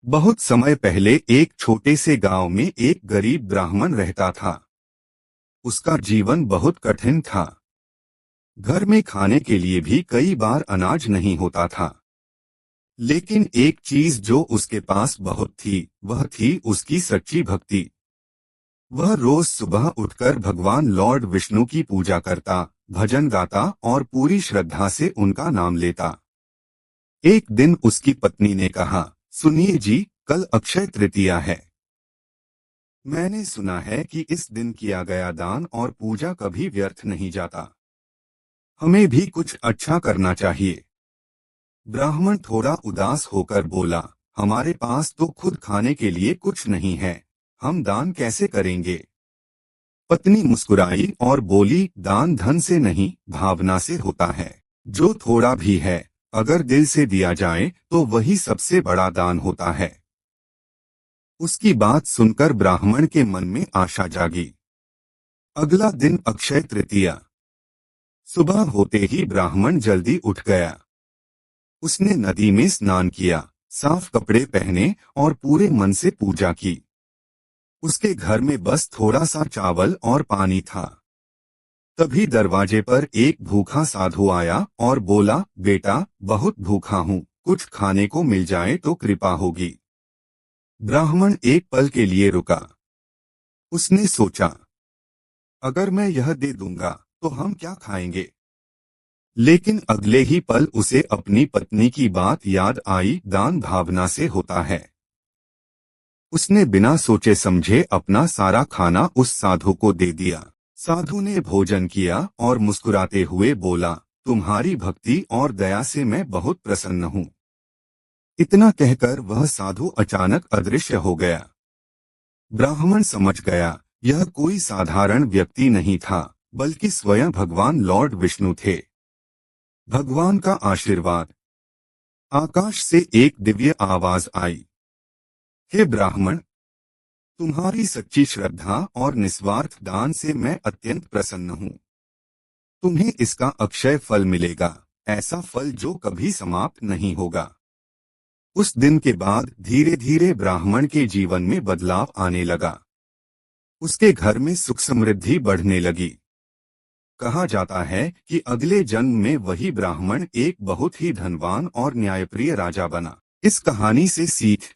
बहुत समय पहले एक छोटे से गांव में एक गरीब ब्राह्मण रहता था। उसका जीवन बहुत कठिन था। घर में खाने के लिए भी कई बार अनाज नहीं होता था। लेकिन एक चीज जो उसके पास बहुत थी, वह थी उसकी सच्ची भक्ति। वह रोज सुबह उठकर भगवान लॉर्ड विष्णु की पूजा करता, भजन गाता और पूरी श्रद्धा से उनका नाम लेता। एक दिन उसकी पत्नी ने कहा, सुनिए जी, कल अक्षय तृतीया है। मैंने सुना है कि इस दिन किया गया दान और पूजा कभी व्यर्थ नहीं जाता। हमें भी कुछ अच्छा करना चाहिए। ब्राह्मण थोड़ा उदास होकर बोला, हमारे पास तो खुद खाने के लिए कुछ नहीं है, हम दान कैसे करेंगे। पत्नी मुस्कुराई और बोली, दान धन से नहीं, भावना से होता है। जो थोड़ा भी है, अगर दिल से दिया जाए तो वही सबसे बड़ा दान होता है। उसकी बात सुनकर ब्राह्मण के मन में आशा जागी। अगला दिन अक्षय तृतीया। सुबह होते ही ब्राह्मण जल्दी उठ गया। उसने नदी में स्नान किया, साफ कपड़े पहने और पूरे मन से पूजा की। उसके घर में बस थोड़ा सा चावल और पानी था। तभी दरवाजे पर एक भूखा साधु आया और बोला, बेटा, बहुत भूखा हूँ, कुछ खाने को मिल जाए तो कृपा होगी। ब्राह्मण एक पल के लिए रुका। उसने सोचा, अगर मैं यह दे दूंगा तो हम क्या खाएंगे। लेकिन अगले ही पल उसे अपनी पत्नी की बात याद आई, दान भावना से होता है। उसने बिना सोचे समझे अपना सारा खाना उस साधु को दे दिया। साधु ने भोजन किया और मुस्कुराते हुए बोला, तुम्हारी भक्ति और दया से मैं बहुत प्रसन्न हूँ। इतना कहकर वह साधु अचानक अदृश्य हो गया। ब्राह्मण समझ गया, यह कोई साधारण व्यक्ति नहीं था, बल्कि स्वयं भगवान लॉर्ड विष्णु थे। भगवान का आशीर्वाद। आकाश से एक दिव्य आवाज आई, हे ब्राह्मण, तुम्हारी सच्ची श्रद्धा और निस्वार्थ दान से मैं अत्यंत प्रसन्न हूँ। तुम्हें इसका अक्षय फल मिलेगा, ऐसा फल जो कभी समाप्त नहीं होगा। उस दिन के बाद धीरे धीरे ब्राह्मण के जीवन में बदलाव आने लगा। उसके घर में सुख समृद्धि बढ़ने लगी। कहा जाता है कि अगले जन्म में वही ब्राह्मण एक बहुत ही धनवान और न्यायप्रिय राजा बना। इस कहानी से सीख